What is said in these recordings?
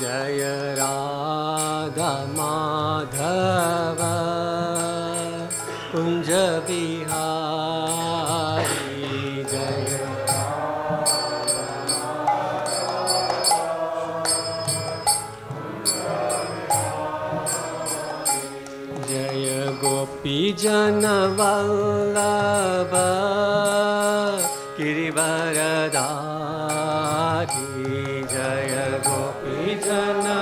Jai Radha Madhava Kunja Bihari Jai Jaya Gopi Jana Vallabha Girivaradari Jaya Gopi Jana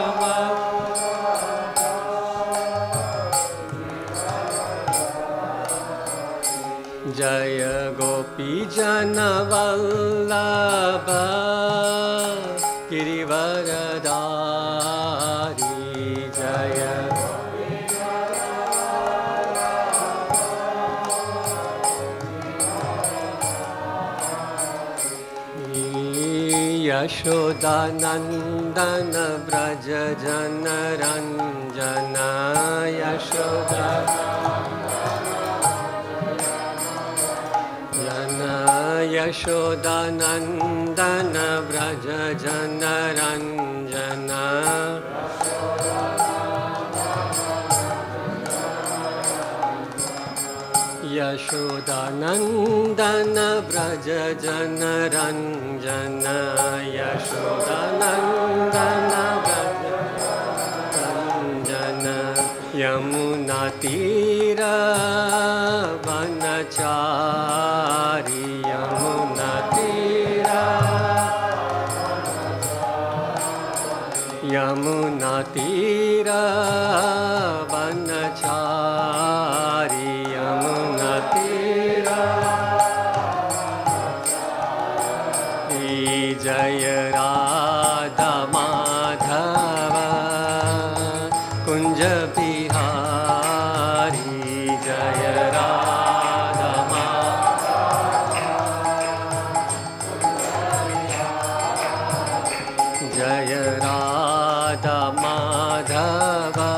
Jaya Gopi Jana Vallabha Girivaradari Jaya Yashodanandana Braja Jana Ranjana Yashodanandana Braja Jana Ranjana Yashodanandana Braja Jana Ranjana Yashodanandana Braja Ranjana Yamuna Tira Vanachari Yamuna Tira Yamuna Tira Vanachari Yamuna Tira Jaya Radha Madhava Kunja Bihari Jaya Radha Madhava Jaya Radha Madhava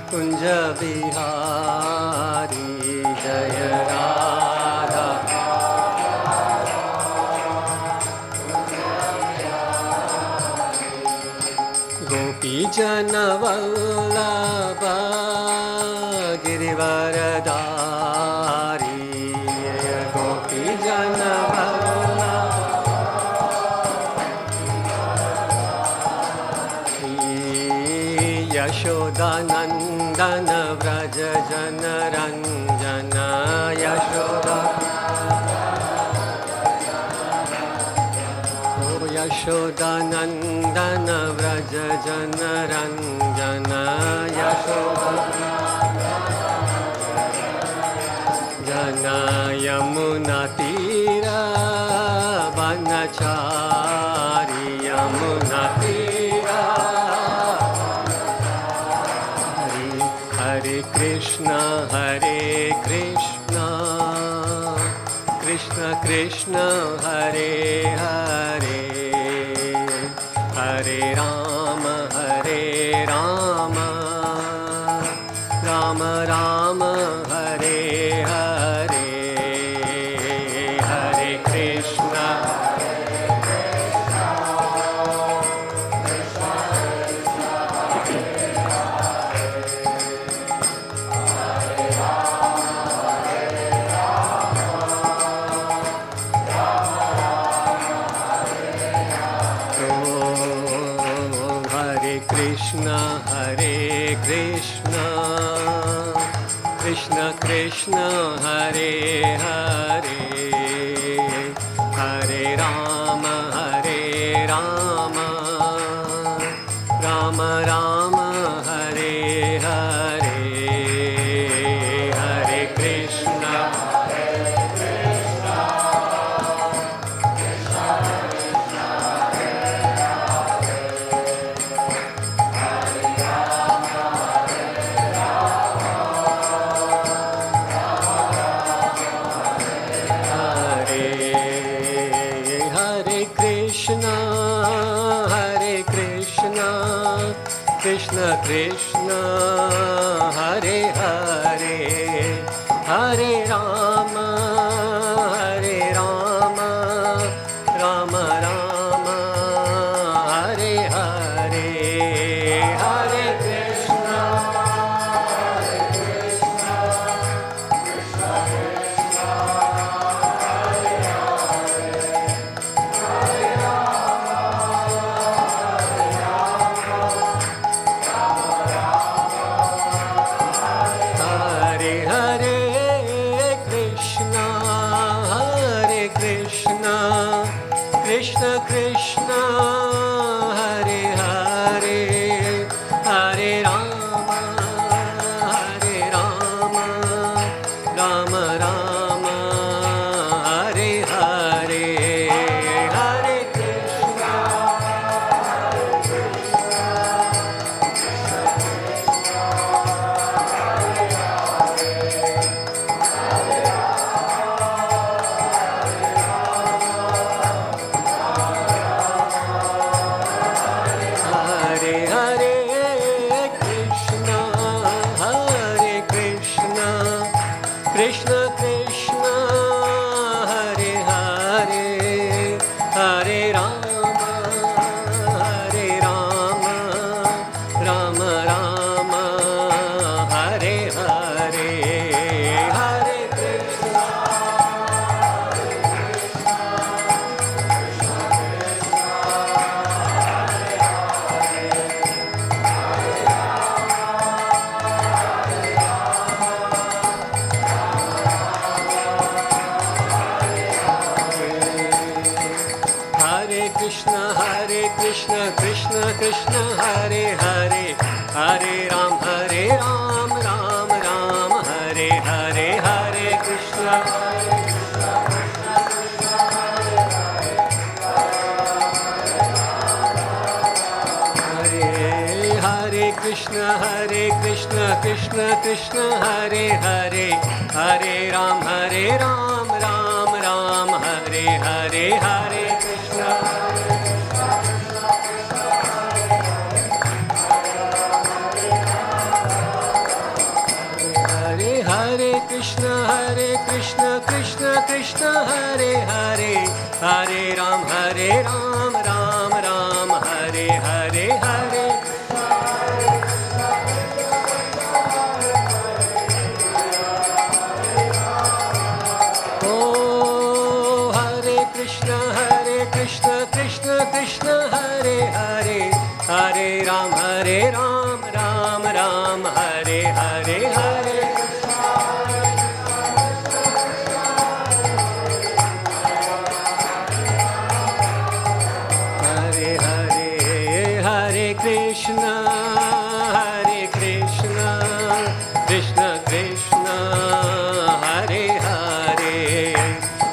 Kunja Bihari Jaya Radha Gopi Jana Vallabha Girivaradari Gopi Jana Vallabha Yashodanandana Vraja Jana Ranjana Yashodanandana Vraja Jana Ranjana Jana Yamuna Tira Vanachari Yamuna Tira Hare Krishna Krishna Krishna Hare Hare Hare Rama Rama Rama Hare Hare Hare Krishna Krishna Krishna Hare Hare Hare Rama Rama Rama Hare Hare Hare Krishna Krishna Krishna Hare Hare Hare Rama, Hare Rama, Rama Rama, Hare Hare, Hare Krishna, Hare Krishna, Krishna Krishna, Hare Hare, Hare Rama, Hare Rama, Rama Rama, Hare Hare, Krishna, Hare Krishna, Krishna Krishna, Hare Hare, Hare Rama, Hare Rama, Rama Rama, Hare Hare, Hare Krishna, Hare Krishna, Krishna Krishna, Hare Hare, Hare Hare Hare, Krishna, Hare Krishna, Krishna Krishna, Hare Hare, Hare Rama, Hare Rama, Rama Rama, Hare Hare, Hare Krishna, Hare Krishna, Krishna Krishna, Hare Hare Krishna, Hare Krishna, Krishna Krishna, Hare Hare, Hare Ram, Ram Ram, Hare Hare, Hare Krishna, Hare Hare Krishna, Hare Krishna, Krishna Krishna, Hare Hare, Hare Ram, Ram Ram, Hare Hare, Hare Krishna. Hare Hare Krishna, Hare Krishna, Krishna Krishna, Hare Hare, Hare Ram, Ram Ram, Hare Hare, Hare Oh, Hare Krishna, Krishna Krishna, Hare Hare, Hare Ram, Ram Ram, Hare Hare, Hare Hare Hare, Hare Krishna, Krishna Krishna, Hare Hare,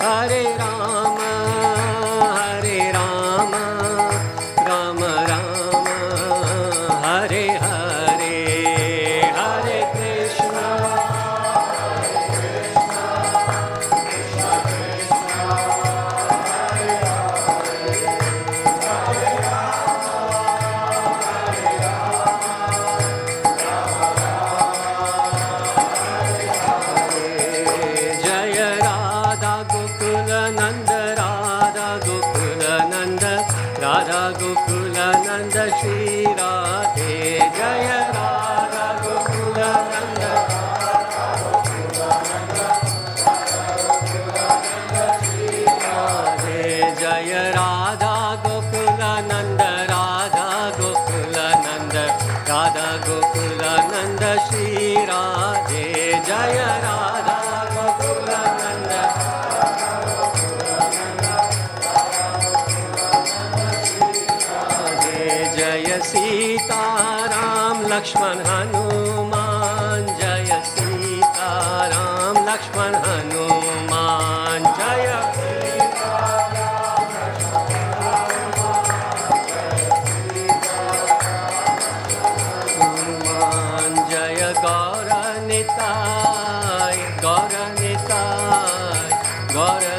Hare Rama, Rama Rama, Hare Hare, Hare Krishna, Krishna Krishna, Hare Jaya Radha Gokula Nanda, Radha Gokula Nanda, Shri Radhe. Jaya Radha Gokula Nanda, Shri Radhe. Jaya Radha Gokula Nanda, Radha Gokula Nanda, Shri Radhe. Jaya Radha Gokula Nanda, Jaya Sita Ram Lakshman Hanuman, Jaya Sita Ram Lakshman Hanuman, Jaya Hanuman, Jaya Gaura Nitai, Jaya Gaura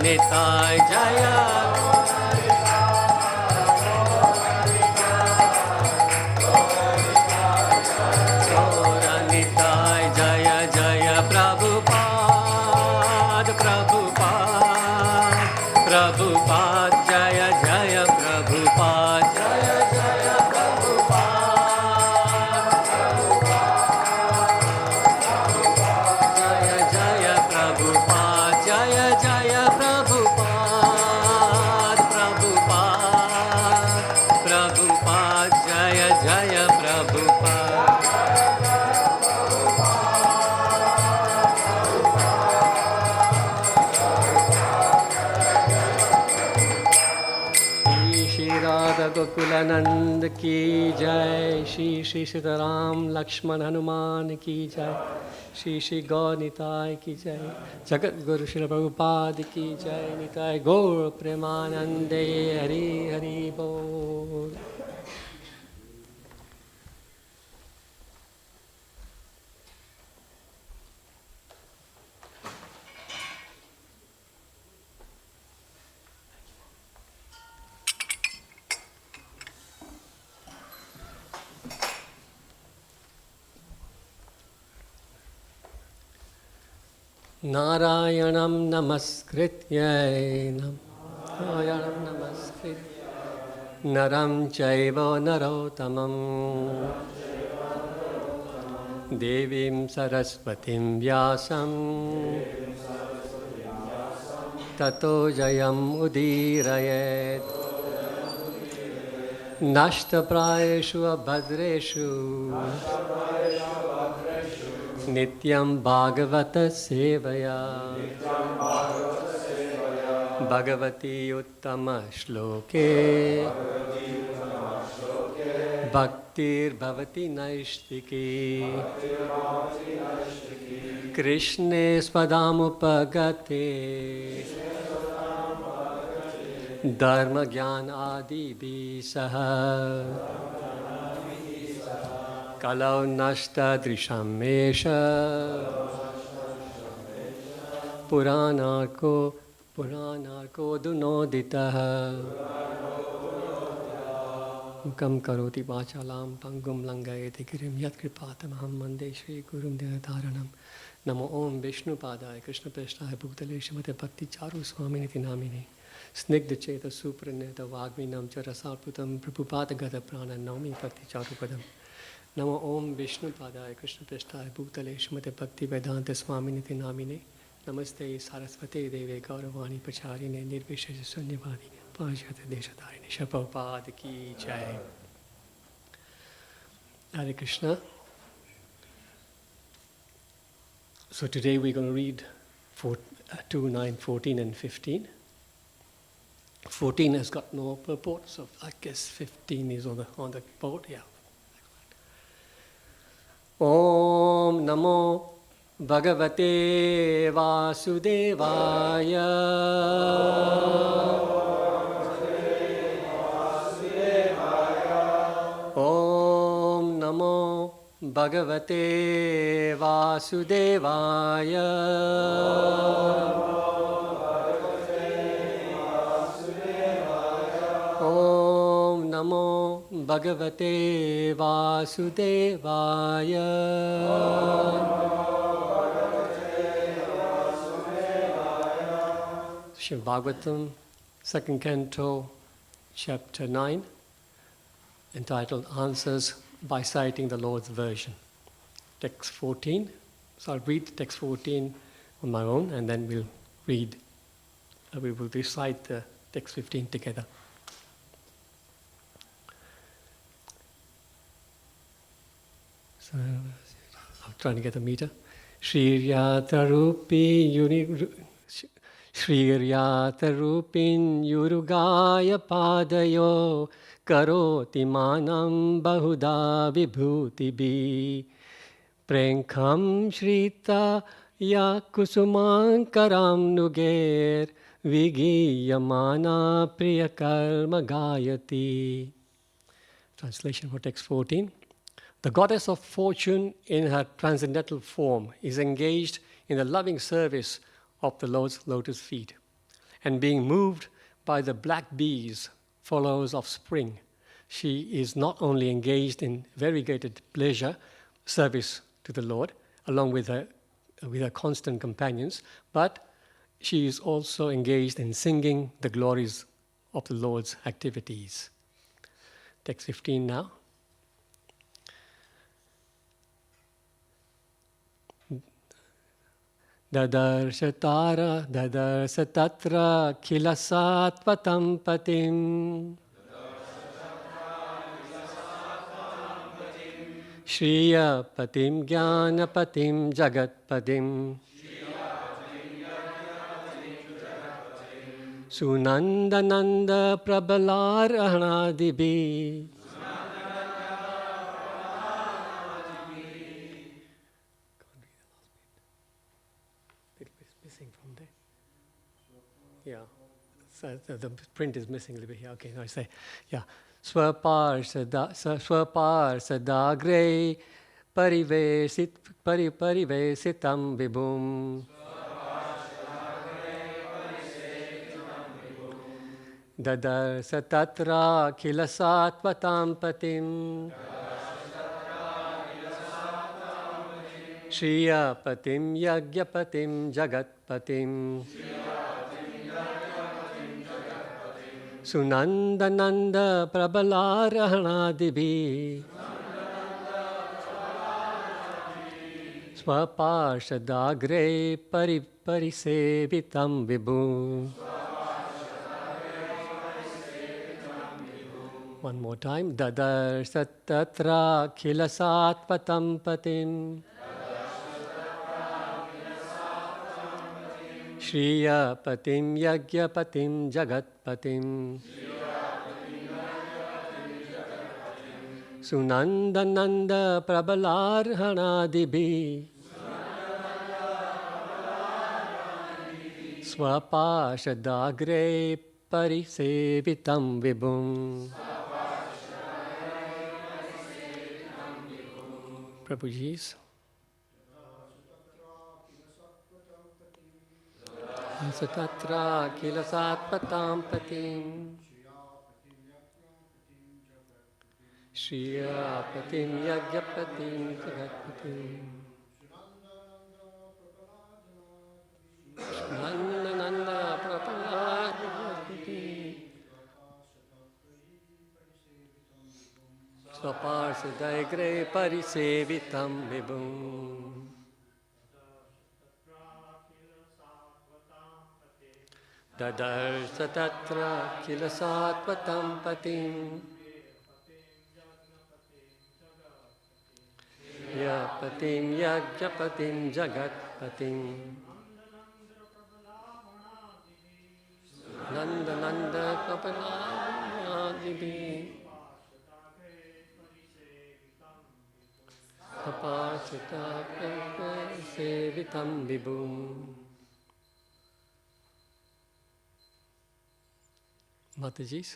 Nitai, Jaya Jaya Gokulanand ki jai, Shri Shri Sitaram Lakshman Hanuman ki jai, Shri Shri Gaur Nitai ki jai, Jagat Guru Srila Prabhupada ki jai, Nitai Gaur Premanande Hari Hari Bol. Narayanam namaskritya Narayanam namaskritya Naram chaiva narotamam Devim saraswatim vyasam Tato jayam udirayet Nashtaprayeshu abhadreshu Nityam Bhagavata Sevaya Bhagavati Uttama Shloke Bhaktir Bhavati Naishtiki Krishne Spadamupagate Dharma Gyan Adi Bisaha Kalau nashta drishamesha Puranarko dunoditaha Mukam karoti vachalam pangum langayate girim yat kripatamaham mande shri gurum dinataranam Namo om Vishnu padaya Krishna prasthaya bhutale shrimate bhakti charu swaminiti namine Snigdha cheta supraneta vagminam charasarputam prabhupada gata prana naumi bhakti charu padam Namo Om Vishnu Padaya Krishna Prasthaya Bhutale Srimate Bhaktivedanta Swaminiti Namine Namaste Saraswate Deve Gauravani Pacharine Nirvishesha Sunyavadi Pajata Deshatarine Prabhupada Ki Jai. Hare Krishna. So today we're going to read 2, 9, 14 and 15. 14 has got no purport, so I guess 15 is on the board, yeah. Om Namo Bhagavate Vasudevaya Om Namo Bhagavate Vasudevaya Om Namo Bhagavate Vasudevaya Srimad Bhagavatam, 2nd Canto, Chapter 9, entitled Answers by Citing the Lord's Version. Text 14. So I'll read text 14 on my own and then we will recite the text 15 together. So I'm trying to get the meter. Shriryatarupi Shriryatarupin Yurugaya Padayo Karoti Manam Bahuda Vibhutibi Prenkham Shrita Yakusumankaram Nuger Vigiyamana Priyakarma Gayati. Translation for text 14. The goddess of fortune in her transcendental form is engaged in the loving service of the Lord's lotus feet, and being moved by the black bees, followers of spring, she is not only engaged in variegated pleasure, service to the Lord, along with her constant companions, but she is also engaged in singing the glories of the Lord's activities. Text 15 now. Dadarshatara dadarsatatra khilasatvatam patim Shriya patim jnana patim jagat patim Sunandananda Prabhalarahanaadibi. Missing from there. Yeah. So the print is missing a little bit here. Okay, now I say, yeah. Swaparsadagre parivesitam vibhum. Dadarsa tatra khilasatvatam patim. Shriyapatim yagyapatim jagatpatim. Sunandananda Prabhalarahanaadibi. Swaparshadagre parisevitam vibhu. One more time. Dadarsa tatra khilasatvatam patim. Shriyapatim yagyapatim jagatpatim. Sunandananda Prabhalarahanaadibi. Swaparshadagre parisevitam vibhum. Prabhuji's. Satatra kilasatpatam patim. Shriyapatim yagyapatim jagatpatim. Nandananda Prabhalarahanaadibi. Swaparshadagre parisevitam vibhum. Dadarsa tatra kilasatvatam patim. Yapatim yagyapatim jagatpatim. Nandananda Prabhalarahanaadibi. Swaparshadagre parisevitam vibhum. Mataji's.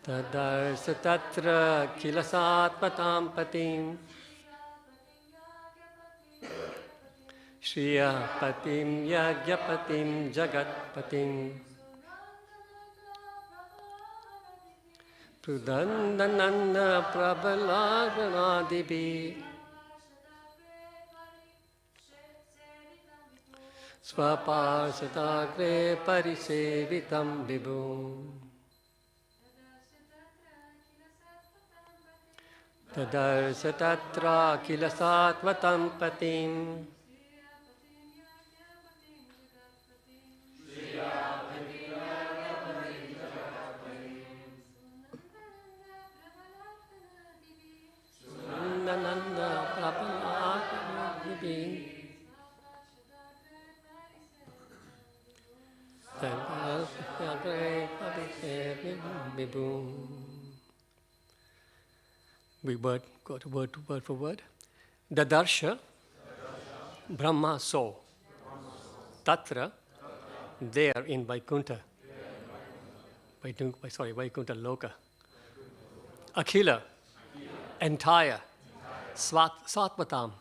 Tadarsa tatra kilasatvatam patim. Shriyapatim yagyapatim jagatpatim. Prudandananda Prabhalarahanaadibi. Swaparshadagre parisevitam vibhum. Tadarsa tatra kilasatvatam patim. Sunandananda Prabhalarahanaadibi. We go to word for word. Dadarsha Brahma saw. Tatra, there in Vaikuntha. Vaikuntha Loka. Akhila, entire. Satvatam,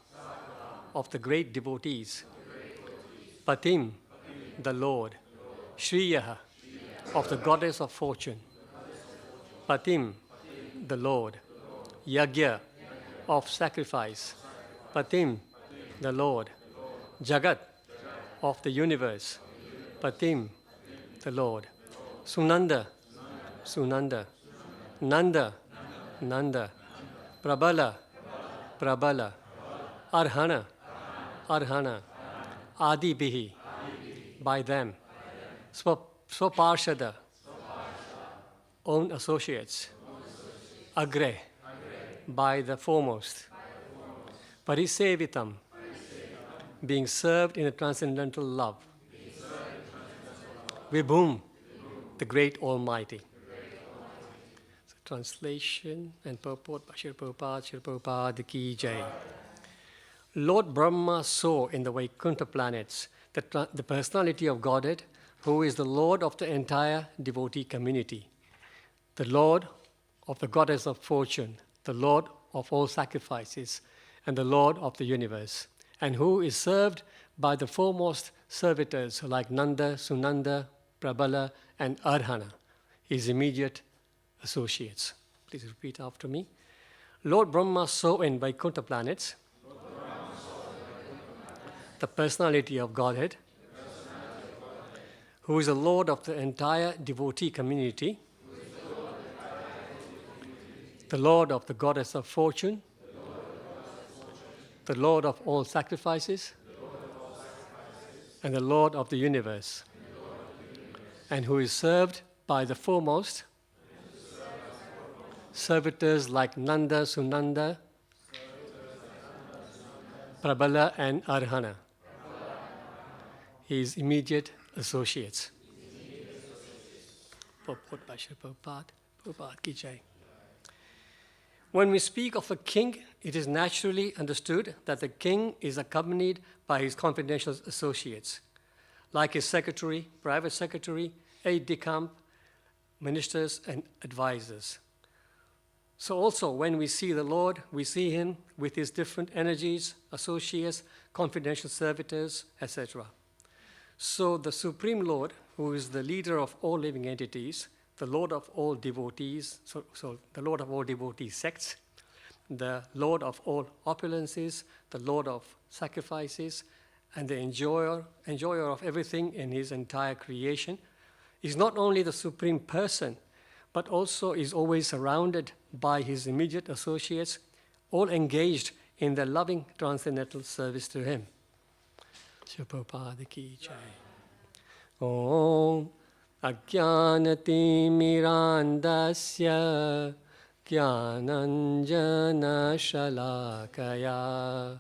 of the great devotees. Patim, the Lord. Shriyaha, of the goddess of fortune. Patim, the Lord. Yagya, of sacrifice. Patim, the Lord. Jagat, of the universe. Patim, the Lord. Sunanda, Nanda, Prabhala, Arhana, Adibihi, by them. Swaparshada, own associates. Agre, by the foremost. Parisevitam, being served in a transcendental love. With whom? The great Almighty. So translation and purport by Srila Prabhupada Ki Jai. Lord Brahma saw in the Vaikuntha planets the personality of Godhead, who is the Lord of the entire devotee community, the Lord of the goddess of fortune, the Lord of all sacrifices, and the Lord of the universe, and who is served by the foremost servitors like Nanda, Sunanda, Prabala, and Arhana, his immediate associates. Please repeat after me. Lord Brahma saw in Vaikuntha planets the personality of Godhead, who is the Lord of the entire devotee community, the Lord of the goddess of fortune, the Lord of all sacrifices, and the Lord of the universe, and who is served by the foremost servitors like Nanda, Sunanda, Prabala, and Arhana, his immediate associates. Purport by Srila Prabhupada Ki Jai. When we speak of a king, it is naturally understood that the king is accompanied by his confidential associates, like his secretary, private secretary, aide-de-camp, ministers, and advisors. So also, when we see the Lord, we see him with his different energies, associates, confidential servitors, etc. So the Supreme Lord, who is the leader of all living entities, the Lord of all devotees, so the Lord of all devotee sects, the Lord of all opulences, the Lord of sacrifices, and the enjoyer of everything in his entire creation, is not only the Supreme Person, but also is always surrounded by his immediate associates, all engaged in their loving transcendental service to him. Srila Prabhupada Ki Jai. Om Ajnanati Mirandasya Jnananjana Shalakaya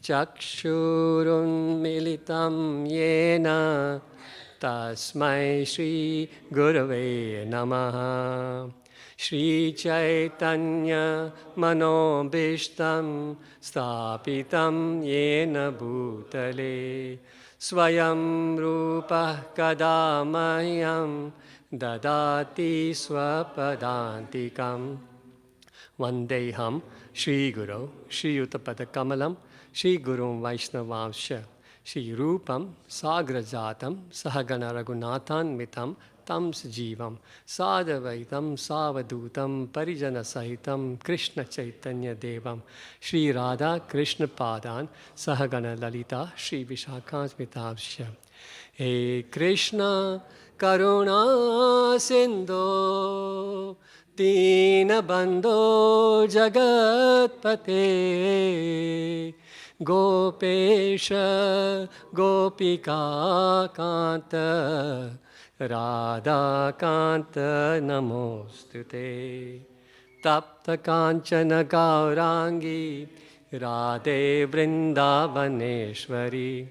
Chakshurun Militam Yena Tasmai Shri Gurave Namaha Shri Chaitanya Manobishtam Stapitam Yena Bhutale Swayam Rupa Kadamayam Dadati Swapadantikam Vandeham Shri Guru Shri Yuttapada Kamalam Shri Gurum Vaishnavamsha Shri Rupam Sagrajatam Sahagana Raghunathan Mitam Tam Sajivam Sadavaitam Savadutam Parijana Sahitam Krishna Chaitanya Devam Shri Radha Krishna Padan Sahagana Lalita Shri Vishakhansmitamsha. Hey Krishna Karuna Sindhu Dina Bandho Jagatpate Gopesha Gopika Kanta Radha Kanta Namostute Tapta Kanchana Gaurangi Radhe Vrindavaneshwari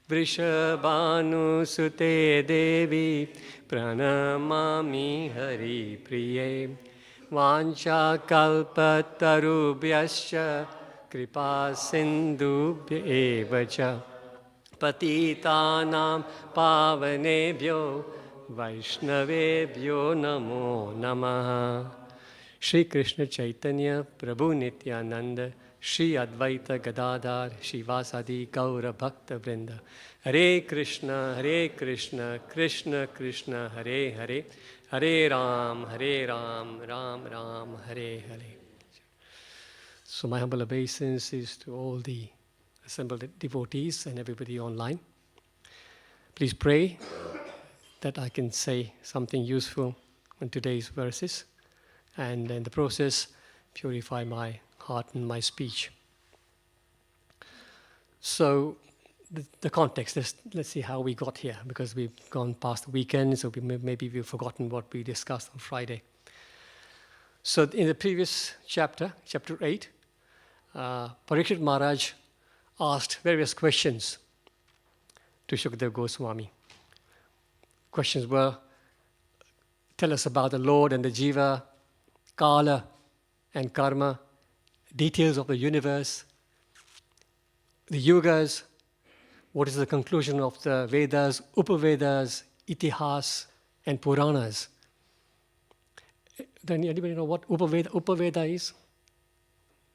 Vrishabhanu Sute Devi Pranamami Hari Priye Vancha Kalpatarubhyascha Kripa Sindhubhya Evacha Patitanam Pavanebhyo Vaishnavebhyo Namo Namaha. Shri Krishna Chaitanya Prabhu Nityananda Shri Advaita Gadadhar Shivasadi Gaura Bhakta Vrinda. Hare Krishna, Krishna Krishna, Hare Hare, Hare Ram, Ram Ram, Hare Hare. So my humble obeisances to all the assembled devotees and everybody online. Please pray that I can say something useful on today's verses, and in the process purify my heart and my speech. So the context, let's see how we got here, because we've gone past the weekend, so maybe we've forgotten what we discussed on Friday. So in the previous chapter 8, Parikshit Maharaj asked various questions to Shukadeva Goswami. Questions were, tell us about the Lord and the Jiva, Kala and Karma, details of the universe, the Yugas, what is the conclusion of the Vedas, Upavedas, Itihas, and Puranas. Does anybody know what Upaveda is?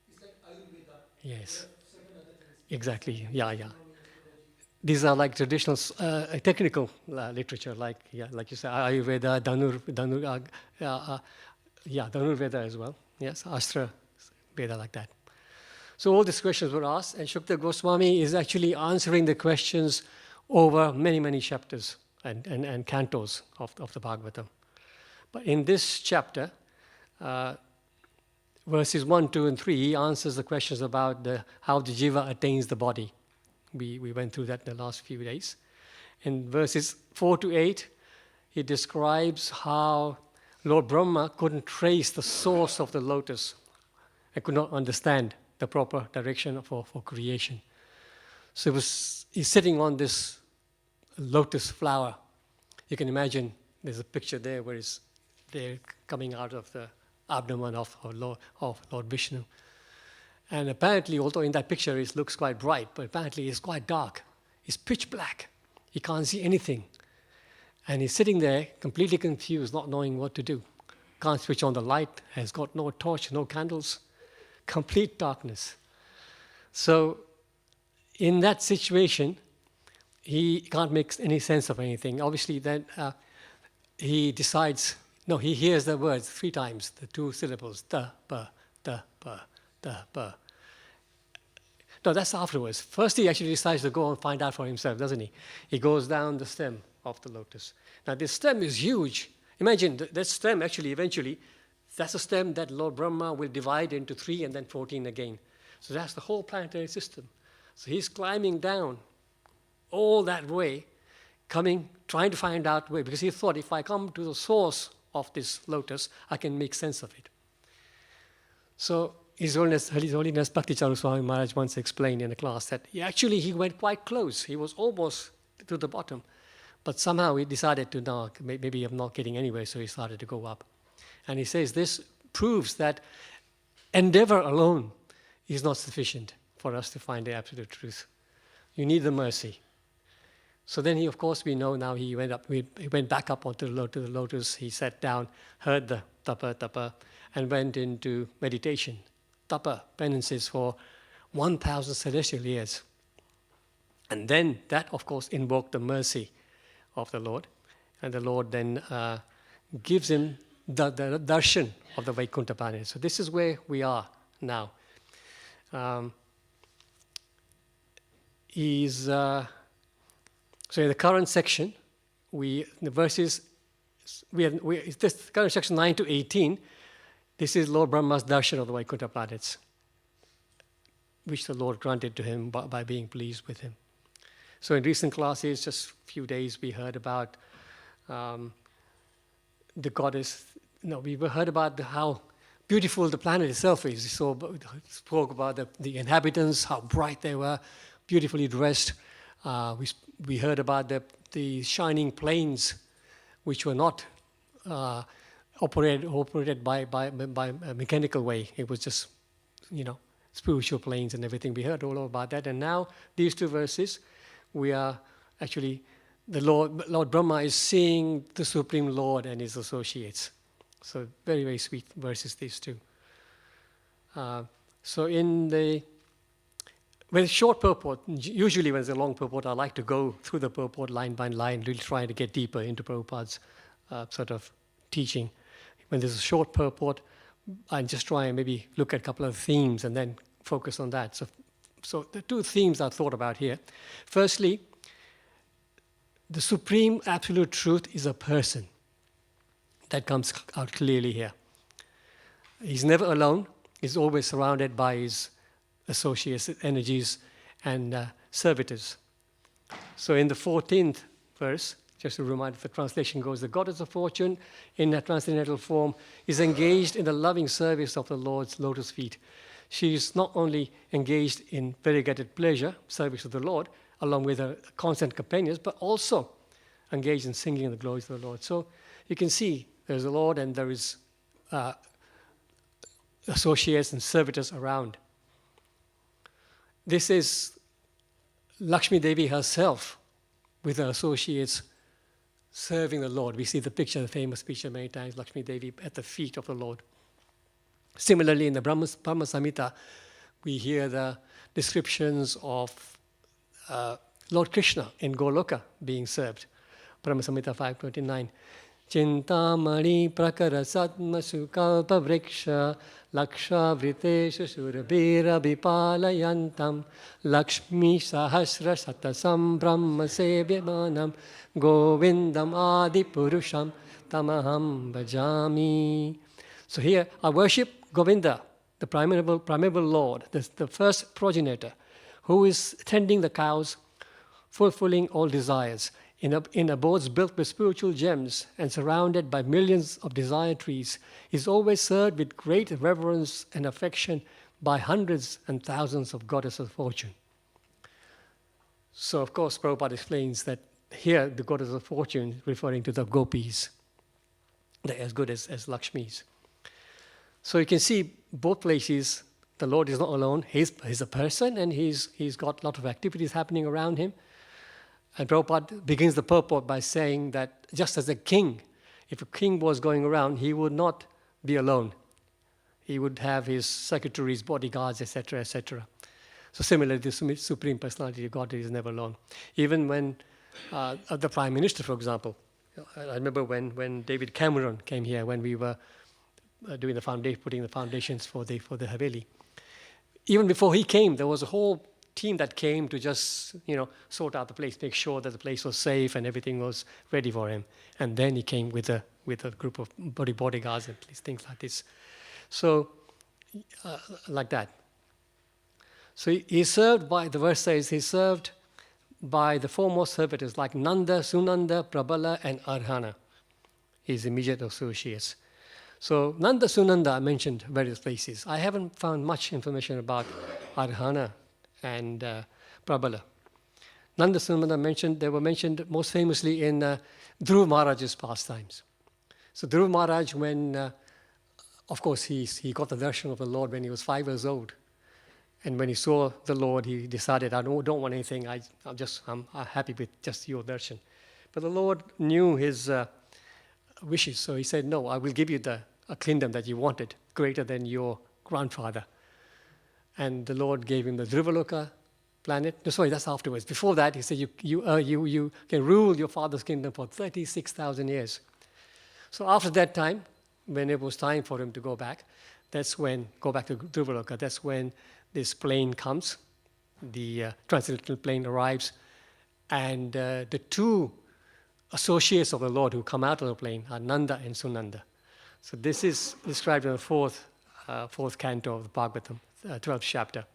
It's like Ayurveda. Yes. Seven other things. Exactly, yeah. These are like traditional, technical literature, like you say, Ayurveda, Dhanurveda as well. Yes, Astra Veda, like that. So all these questions were asked, and Shukadeva Goswami is actually answering the questions over many, many chapters and cantos of the Bhagavatam. But in this chapter, verses 1, 2, and 3, he answers the questions about how the jiva attains the body. We went through that in the last few days. In verses 4 to 8, he describes how Lord Brahma couldn't trace the source of the lotus and could not understand the proper direction for creation. So he's sitting on this lotus flower. You can imagine there's a picture there where they're coming out of the abdomen of Lord Vishnu. And apparently, although in that picture it looks quite bright, but apparently it's quite dark. It's pitch black. He can't see anything. And he's sitting there completely confused, not knowing what to do. Can't switch on the light, has got no torch, no candles, complete darkness. So in that situation, he can't make any sense of anything. Obviously, then he decides, he hears the words 3 times, the 2 syllables, da, pa, da, pa. No, that's afterwards. First, he actually decides to go and find out for himself, doesn't he? He goes down the stem of the lotus. Now, this stem is huge. Imagine that stem actually, eventually, that's a stem that Lord Brahma will divide into 3 and then 14 again. So that's the whole planetary system. So he's climbing down all that way, trying to find out where, because he thought if I come to the source of this lotus, I can make sense of it. So His Holiness Bhakti Swami Maharaj once explained in a class that he went quite close. He was almost to the bottom. But somehow he decided to, no, maybe I'm not getting anywhere, so he started to go up. And he says this proves that endeavor alone is not sufficient for us to find the absolute truth. You need the mercy. So then of course, we know now he went back up onto the lotus. He sat down, heard the tapa, and went into meditation. Tapa, penances for 1,000 celestial years. And then that, of course, invoked the mercy of the Lord. And the Lord then gives him the darshan of the Vaikuntha planet. So this is where we are now. So in the current section, this current section 9 to 18, this is Lord Brahma's darshan of the Vaikuntha planets, which the Lord granted to him by being pleased with him. So in recent classes, just a few days, we heard about the goddess. We heard about how beautiful the planet itself is. We spoke about the inhabitants, how bright they were, beautifully dressed. We heard about the shining plains, which were not operated by a mechanical way. It was just, spiritual planes and everything. We heard all about that. And now, these 2 verses, we are actually, Lord Brahma is seeing the Supreme Lord and his associates. So very, very sweet verses, these 2. So with a short purport, usually when there's a long purport, I like to go through the purport line by line, really trying to get deeper into Prabhupada's sort of teaching. When there's a short purport, I just try and maybe look at a couple of themes and then focus on that. So the 2 themes I thought about here. Firstly, the supreme absolute truth is a person. That comes out clearly here. He's never alone. He's always surrounded by his associates, energies, and servitors. So in the 14th verse, just a reminder, the translation goes, the goddess of fortune in her transcendental form is engaged in the loving service of the Lord's lotus feet. She is not only engaged in variegated pleasure, service of the Lord, along with her constant companions, but also engaged in singing the glories of the Lord. So you can see there's the Lord and there is associates and servitors around. This is Lakshmi Devi herself with her associates serving the Lord. We see the picture, the famous picture many times, Lakshmi Devi at the feet of the Lord. Similarly, in the Brahma Samhita, we hear the descriptions of Lord Krishna in Goloka being served. Brahma Samhita 529. Chintamani prakara satma sukalpa vriksha laksha vritesha surabhira vipalayantam lakshmi sahasra satasam brahma sevyamanam govindam adi purusham tamaham bhajami. So here I worship Govinda, the primeval Lord, the first progenitor, who is tending the cows, fulfilling all desires, in abodes built with spiritual gems and surrounded by millions of desire trees, is always served with great reverence and affection by hundreds and thousands of goddesses of fortune. So, of course, Prabhupada explains that here the goddess of fortune is referring to the gopis. They're as good as Lakshmis. So you can see both places, the Lord is not alone. He's a person and he's got a lot of activities happening around him. And Prabhupada begins the purport by saying that just as a king, if a king was going around, he would not be alone. He would have his secretaries, bodyguards, etc., etc. So similarly, the Supreme Personality of Godhead is never alone. Even when the Prime Minister, for example, I remember when David Cameron came here, when we were doing putting the foundations for the Haveli. Even before he came, there was a whole team that came to just, sort out the place, make sure that the place was safe and everything was ready for him. And then he came with a group of bodyguards and things like this. So, like that. So he's served by, the verse says, he's served by the foremost servitors like Nanda, Sunanda, Prabala, and Arhana, his immediate associates. So Nanda, Sunanda, I mentioned various places. I haven't found much information about Arhana and Prabala. Nanda, Sunanda they were mentioned most famously in Dhruva Maharaj's pastimes. So Dhruva Maharaj, when, of course, he got the darshan of the Lord when he was 5 years old. And when he saw the Lord, he decided, I don't want anything. I'm happy with just your darshan. But the Lord knew his wishes, so he said, no, I will give you a kingdom that you wanted, greater than your grandfather. And the Lord gave him the Dhruvaloka planet. No, sorry, that's afterwards. Before that, he said, you can rule your father's kingdom for 36,000 years. So after that time, when it was time for him to go back to Dhruvaloka, that's when this plane comes, the transcendental plane arrives, and the two associates of the Lord who come out of the plane are Nanda and Sunanda. So this is described in the fourth canto of the Bhagavatam, 12th chapter.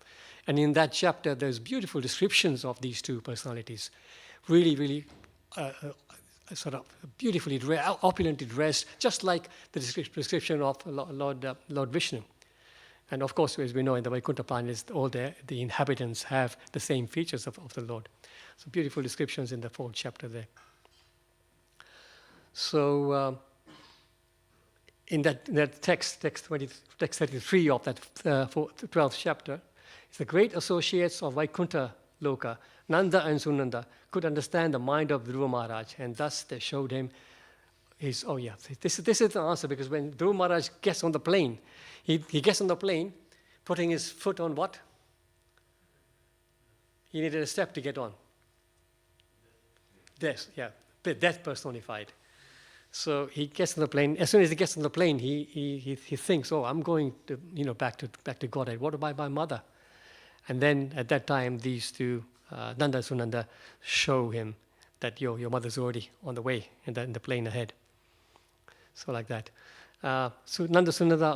And in that chapter, there's beautiful descriptions of these two personalities, really, really sort of beautifully opulently dressed, just like the description of Lord Vishnu. And of course, as we know, in the Vaikuntha planet, all the inhabitants have the same features of the Lord. So beautiful descriptions in the 4th chapter there. So in that text 33 of that 12th chapter, it's the great associates of Vaikuntha Loka, Nanda and Sunanda, could understand the mind of Dhruva Maharaj, and thus they showed him this is the answer, because when Dhruva Maharaj gets on the plane, he gets on the plane, putting his foot on what? He needed a step to get on. Death, yeah, death personified. So he gets on the plane. As soon as he gets on the plane, he thinks, "Oh, I'm going to back to Godhead. What about my mother?" And then at that time, these two Nanda and Sunanda show him that your mother's already on the way in the plane ahead. So like that. So Nanda Sunanda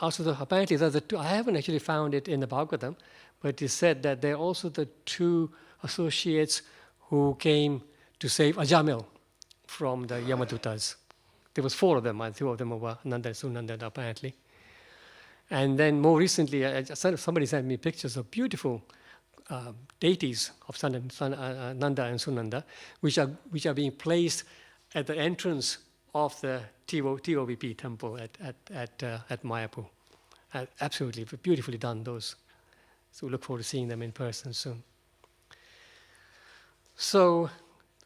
also apparently there's the two. I haven't actually found it in the Bhagavatam, but it is said that they're also the two associates who came to save Ajamil from the Yamadutas. There was 4 of them, and 2 of them were Nanda and Sunanda apparently. And then more recently, somebody sent me pictures of beautiful deities of Nanda and Sunanda, which are being placed at the entrance of the TOVP temple at Mayapur. Absolutely beautifully done, those. So we look forward to seeing them in person soon. So,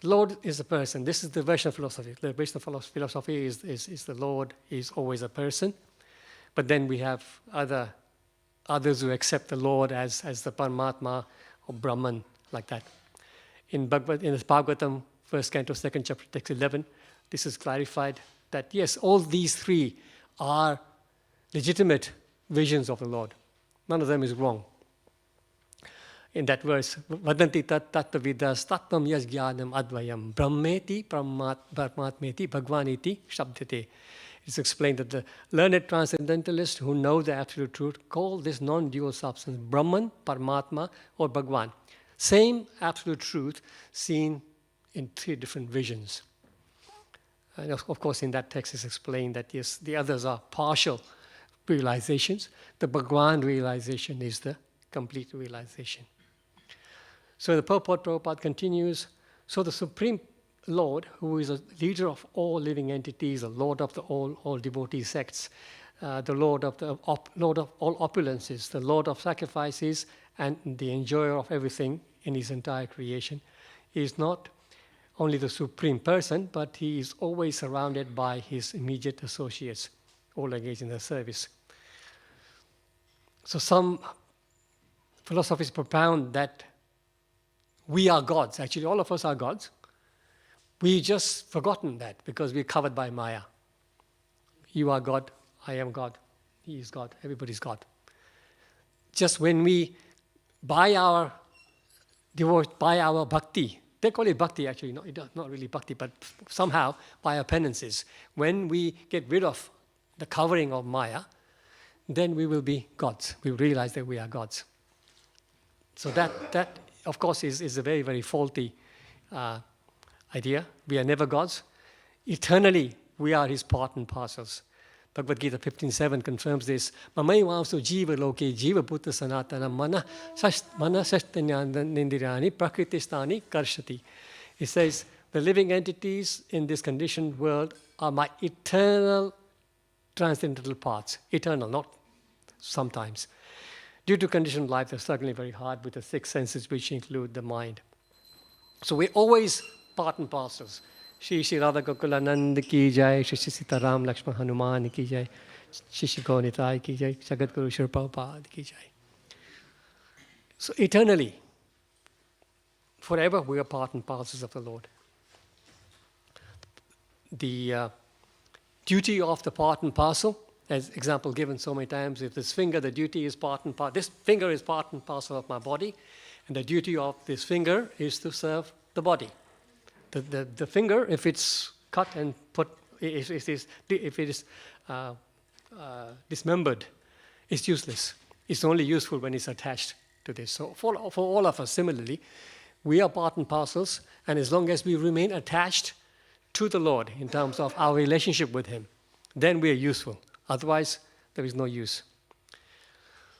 Lord is a person. This is the Vaishnava philosophy. The Vaishnava philosophy is the Lord is always a person. But then we have others who accept the Lord as the Paramatma or Brahman, like that. In the Bhagavatam, 1st Canto, 2nd chapter, text 11, this is clarified that yes, all these three are legitimate visions of the Lord. None of them is wrong. In that verse, Vadanti tattvavidas tattvam yas jnanam advayam brahmeti paramatmeti bhagwaniti shabdhate. It's explained that the learned transcendentalists who know the absolute truth call this non-dual substance Brahman, Paramatma, or Bhagwan. Same absolute truth seen in three different visions. And of course, in that text is explained that yes, the others are partial realizations. The Bhagwan realization is the complete realization. So the Prabhupada continues, so the Supreme Lord, who is a leader of all living entities, the Lord of all devotee sects, the Lord of all opulences, the Lord of sacrifices, and the enjoyer of everything in his entire creation, is not only the Supreme Person, but he is always surrounded by his immediate associates, all engaged in the service. So some philosophies propound that we are gods. Actually, all of us are gods. We just forgotten that because we're covered by Maya. You are God, I am God, he is God, everybody's God. Just when we buy our bhakti, they call it bhakti actually, not really bhakti, but somehow by our penances, when we get rid of the covering of Maya, then we will be gods. We realize that we are gods. So that of course, is a very, very faulty idea. We are never gods. Eternally, we are his part and parcels. Bhagavad Gita 15.7 confirms this. Mamaivaamso jiva loke jiva bhuta sanatana mana sastanyandindirani prakristani karshati. It says, the living entities in this conditioned world are my eternal transcendental parts. Eternal, not sometimes. Due to conditioned life, they're struggling very hard with the six senses, which include the mind. So we're always part and parcels. Shri Shri Radha Gokulanand ki jai, Shri Shri Sitaram Lakshman Hanuman ki jai, Shri Shri Gaunitai ki jai, Jagat Guru Shri Prabhupada ki jai. So eternally, forever, we are part and parcels of the Lord. The duty of the part and parcel, as example given so many times, if this finger, the duty is part and parcel. This finger is part and parcel of my body, and the duty of this finger is to serve the body. The finger, if it's cut and put, if it is dismembered, it's useless. It's only useful when it's attached to this. So for all of us, similarly, we are part and parcels, and as long as we remain attached to the Lord in terms of our relationship with him, then we are useful. Otherwise, there is no use.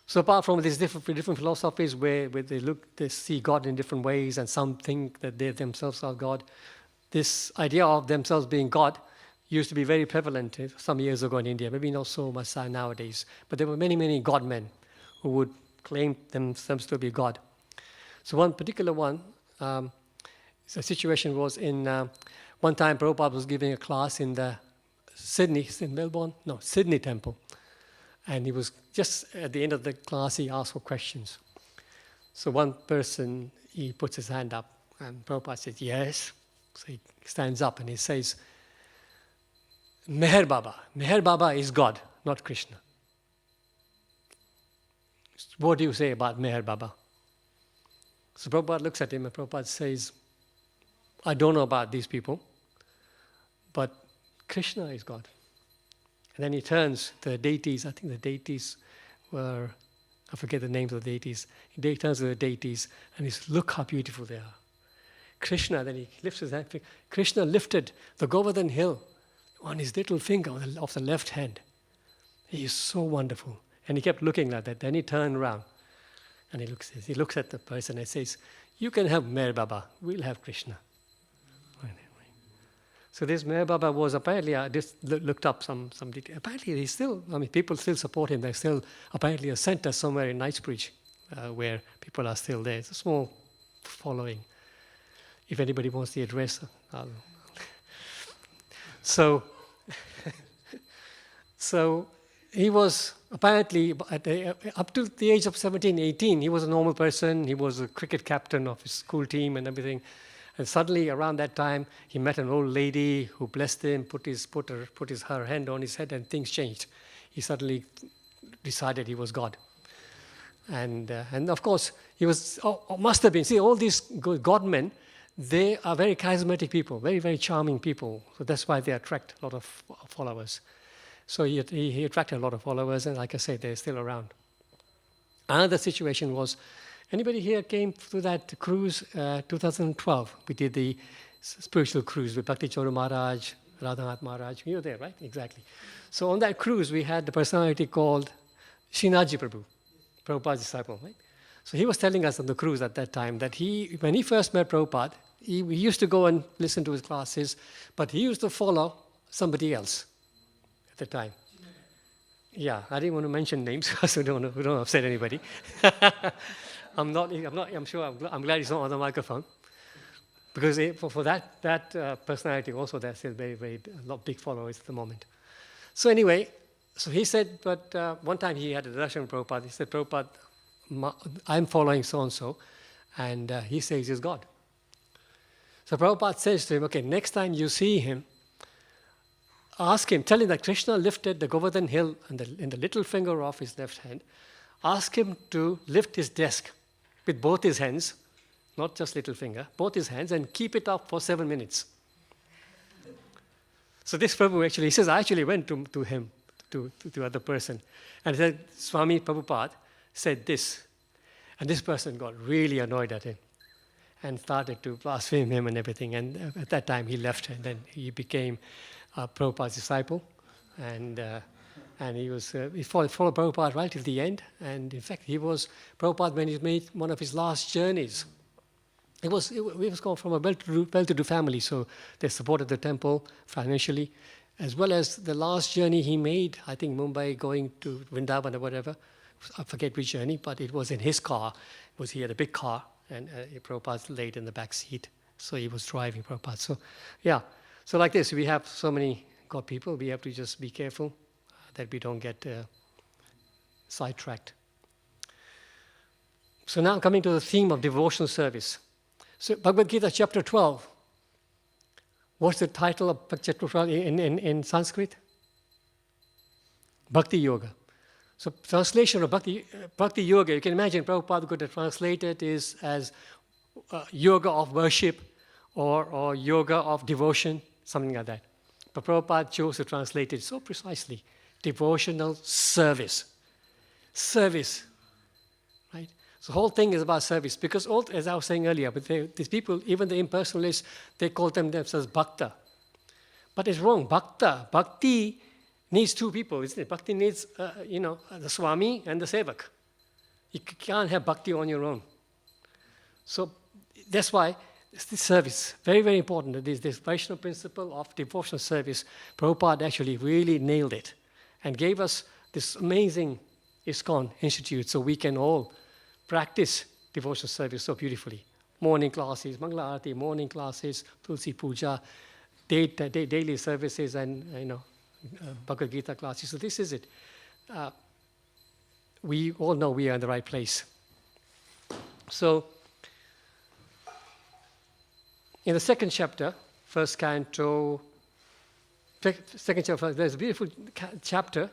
So apart from these different philosophies where they see God in different ways, and some think that they themselves are God, this idea of themselves being God used to be very prevalent some years ago in India. Maybe not so much nowadays, but there were many God men who would claim themselves to be God. So one particular one, the situation was in one time Prabhupada was giving a class in the Sydney temple. And he was just at the end of the class, he asked for questions. So one person, he puts his hand up, and Prabhupada says, yes. So he stands up and he says, Meher Baba is God, not Krishna. What do you say about Meher Baba? So Prabhupada looks at him and Prabhupada says, I don't know about these people, but Krishna is God. And then he turns to the deities. I think the deities were, I forget the names of the deities. He turns to the deities and he says, look how beautiful they are. Krishna, then he lifts his hand. Krishna lifted the Govardhan hill on his little finger of the left hand. He is so wonderful. And he kept looking like that. Then he turned around And he looks at the person and says, "You can have Meher Baba, we'll have Krishna." So this Meher Baba was apparently, I just looked up some detail. Apparently he's still, people still support him. There's still apparently a center somewhere in Knightsbridge where people are still there. It's a small following. If anybody wants the address, so he was apparently, up to the age of 17, 18, he was a normal person. He was a cricket captain of his school team and everything. And suddenly, around that time, he met an old lady who blessed him, put her hand on his head, and things changed. He suddenly decided he was God. And of course, he was, must have been. See, all these God men, they are very charismatic people, very, very charming people. So that's why they attract a lot of followers. So he attracted a lot of followers, and like I said, they're still around. Another situation was, anybody here came to that cruise 2012? We did the spiritual cruise with Bhakti Choru Maharaj, Radhanath Maharaj. You were there, right? Exactly. So on that cruise, we had the personality called Srinathji Prabhu, Prabhupada's disciple, right? So he was telling us on the cruise at that time that when he first met Prabhupada, he used to go and listen to his classes, but he used to follow somebody else at the time. Yeah, I didn't want to mention names, so we don't upset anybody. I'm glad he's not on the microphone, because for that personality also, there's still very, very a lot of big followers at the moment. So anyway, so he said, but one time he had a darshan with Prabhupada. He said, "Prabhupada, I'm following so-and-so, and he says he's God." So Prabhupada says to him, "Okay, next time you see him, ask him, tell him that Krishna lifted the Govardhan hill in the little finger of his left hand. Ask him to lift his desk with both his hands, not just little finger, both his hands, and keep it up for 7 minutes." So this Prabhu actually, he says, I actually went to him, to the other person, and said, "Swami Prabhupada said this." And this person got really annoyed at him and started to blaspheme him and everything. And at that time, he left, and then he became Prabhupada's disciple. And he followed Prabhupada right till the end. And in fact, he was Prabhupada when he made one of his last journeys. He was come from a well-to-do family, so they supported the temple financially, as well as the last journey he made, I think Mumbai going to Vrindavan or whatever. I forget which journey, but it was in his car. He had a big car, and Prabhupada laid in the back seat, so he was driving Prabhupada. So, yeah. So like this, we have so many God people. We have to just be careful that we don't get sidetracked. So now coming to the theme of devotional service. So Bhagavad Gita chapter 12. What's the title of chapter 12 in Sanskrit? Bhakti Yoga. So translation of Bhakti Yoga, you can imagine Prabhupada could have translated it as yoga of worship or yoga of devotion, something like that. But Prabhupada chose to translate it so precisely. Devotional service. Service. Right? So the whole thing is about service. Because as I was saying earlier, but these people, even the impersonalists, they call themselves bhakta. But it's wrong. Bhakti needs two people, isn't it? Bhakti needs, the Swami and the Sevak. You can't have bhakti on your own. So that's why this service, very, very important. This Vaishnava principle of devotional service, Prabhupada actually really nailed it and gave us this amazing ISKCON Institute so we can all practice devotional service so beautifully. Morning classes, Mangala Arati, morning classes, Tulsi Puja, daily services, and Bhagavad Gita classes. So this is it. We all know we are in the right place. So in the second chapter, first canto, there's a beautiful chapter,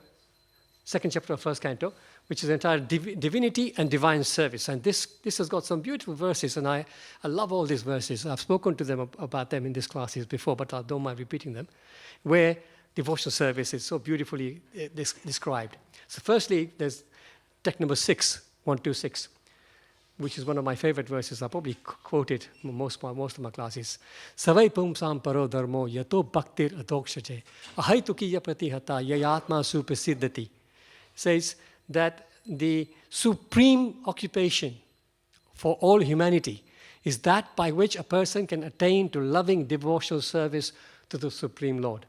second chapter of first canto, which is entitled Divinity and Divine Service. And this has got some beautiful verses, and I love all these verses. I've spoken to them about them in these classes before, but I don't mind repeating them, where devotional service is so beautifully described. So firstly, there's text number 6, 126, which is one of my favorite verses. I probably quote it most of my classes. Savai pumsam paro dharmo yato bhaktir adokshaje ahai tukiya pratihata yayatma suprasiddhati. Says that the supreme occupation for all humanity is that by which a person can attain to loving devotional service to the Supreme Lord.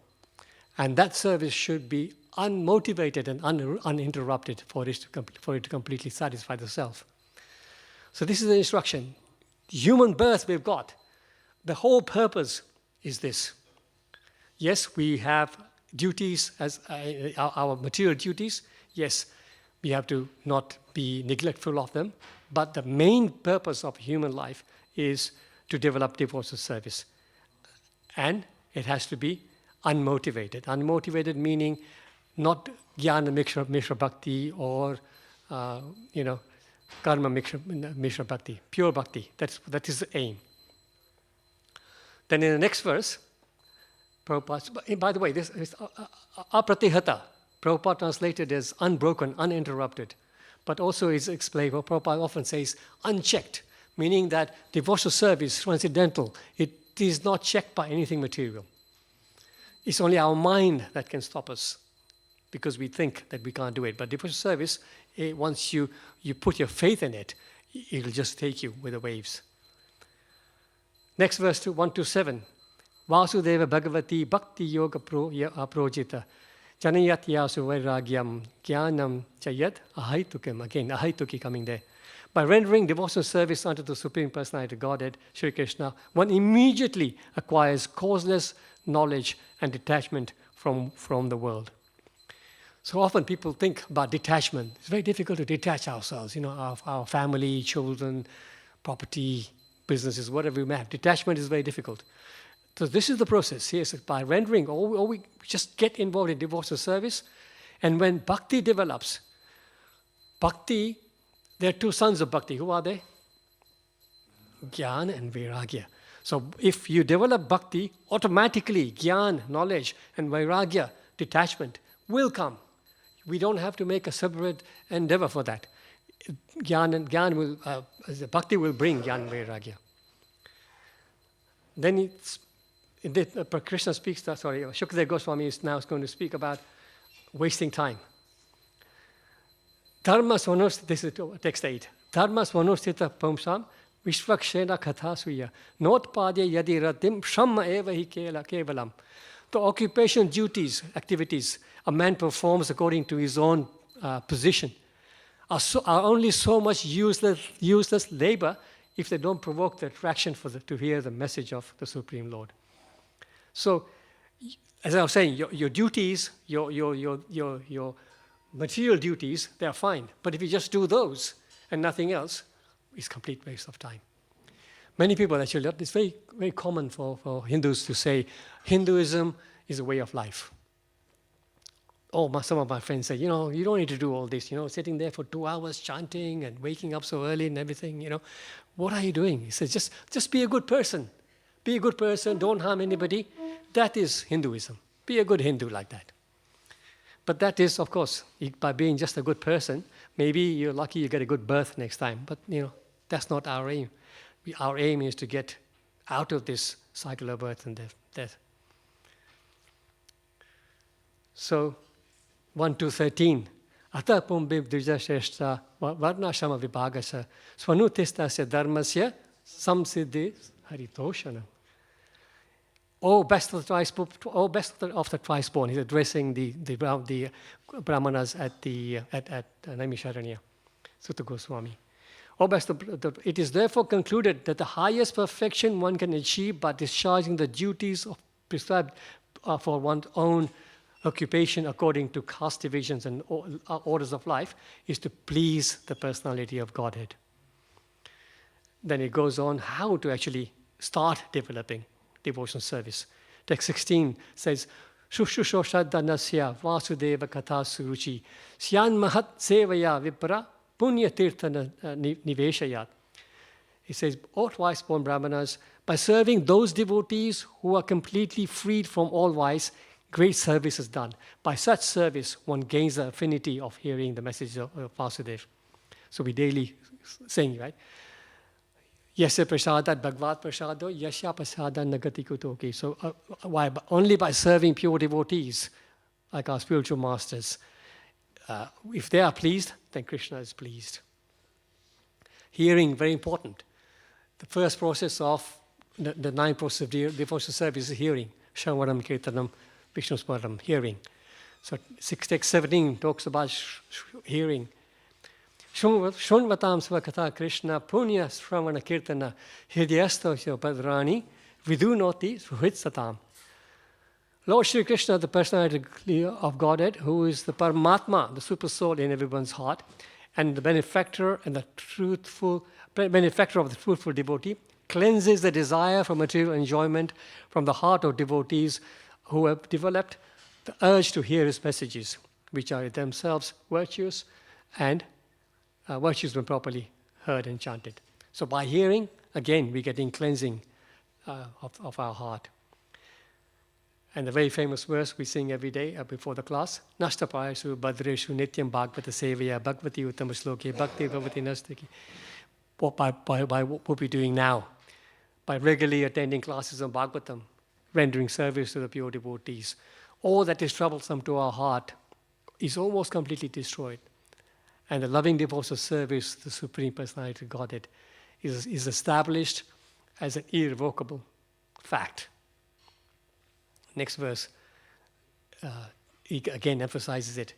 And that service should be unmotivated and uninterrupted for it to completely satisfy the self. So this is the instruction. Human birth we've got. The whole purpose is this. Yes, we have duties as our material duties. Yes, we have to not be neglectful of them. But the main purpose of human life is to develop devotional service. And it has to be unmotivated. Unmotivated meaning not jnana mishra bhakti or, karma mishra bhakti, pure bhakti. That is the aim. Then in the next verse, Prabhupada, by the way, this is apratihata. Prabhupada translated as unbroken, uninterrupted. But also is explained, what Prabhupada often says, unchecked, meaning that devotional service, transcendental, it is not checked by anything material. It's only our mind that can stop us because we think that we can't do it. But devotional service, once you put your faith in it, it'll just take you with the waves. Next verse, 1-7. Vasudeva Bhagavati Bhakti Yoga Projita Janayat Yasu Vairagyam Jnanam Chayat Ahaitukam. Again, Ahaituki coming there. By rendering devotional service unto the Supreme Personality of Godhead, Sri Krishna, one immediately acquires causeless knowledge and detachment from the world. So often people think about detachment. It's very difficult to detach ourselves, our family, children, property, businesses, whatever we may have. Detachment is very difficult. So this is the process. Yes, by rendering, or we just get involved in devotional service. And when bhakti develops, bhakti, there are two sons of bhakti. Who are they? Jnana and vairagya. So if you develop bhakti, automatically jnana, knowledge, and vairagya, detachment, will come. We don't have to make a separate endeavor for that. Jnana will, bhakti will bring jnana and vairagya. Then Krishna speaks, Shukadeva Goswami is now going to speak about wasting time. Dharma svanostita, this is text 8. Dharma svanostita pumsam vishvakshena kathasuya notpadya yadi ratim shamma eva hi kevalam. The occupation duties, activities a man performs according to his own position are only so much useless labor if they don't provoke the attraction to hear the message of the Supreme Lord. So, as I was saying, your duties, your material duties, they are fine. But if you just do those and nothing else, it's complete waste of time. Many people actually, it's very, very common for Hindus to say, Hinduism is a way of life. Some of my friends say, you don't need to do all this, sitting there for 2 hours chanting and waking up so early and everything, What are you doing? He says, just be a good person. Be a good person, don't harm anybody. That is Hinduism. Be a good Hindu like that. But that is, of course, by being just a good person, maybe you're lucky you get a good birth next time. But, that's not our aim. Our aim is to get out of this cycle of birth and death. So, 1-13. Ata pumbib dvijasheshta varnashama vibhagasa swanutistasya dharmasya samsiddhi haritoshanam. Best of the twice-born. He's addressing the brahmanas at Naimisharanya, Sutta Goswami. It is therefore concluded that the highest perfection one can achieve by discharging the duties prescribed for one's own occupation according to caste divisions and orders of life is to please the personality of Godhead. Then it goes on how to actually start developing devotional service. Text 16 says, Shushushoshadhanasya vasudeva katha suruchi syan mahat sevaya vipra punya tirtha niveshayat. It says, twice-born brahmanas, by serving those devotees who are completely freed from all vice, great service is done. By such service, one gains the affinity of hearing the message of Vasudeva. So we daily saying, right? Yasya prasadat bhagavad prasado, yasya prasadat nagati kutoki. So why? Only by serving pure devotees, like our spiritual masters, if they are pleased, then Krishna is pleased. Hearing, very important. The first process of the 9 process of devotional service is hearing. Shravanam, Kirtanam, Vishnu Smaranam, hearing. So text 17 talks about hearing. Shunvatam Svakatha Krishna Punya Shravana Kirtana Hidyastosya Padrani Vidunoti Suhitsatam. Lord Shri Krishna, the personality of Godhead, who is the Paramatma, the super soul in everyone's heart, and the benefactor of the truthful devotee, cleanses the desire for material enjoyment from the heart of devotees who have developed the urge to hear his messages, which are themselves virtues and virtues when properly heard and chanted. So by hearing, again, we're getting cleansing of our heart. And the very famous verse we sing every day before the class, Nashtapayasu Badreshu Nityam Bhagavata Sevaya Bhagavati Uttama Sloke Bhakti Bhavati Nastaki. By what we're doing now, by regularly attending classes on Bhagavatam, rendering service to the pure devotees, all that is troublesome to our heart is almost completely destroyed. And the loving devotional service, the Supreme Personality of Godhead, is established as an irrevocable fact. Next verse, he again emphasizes it.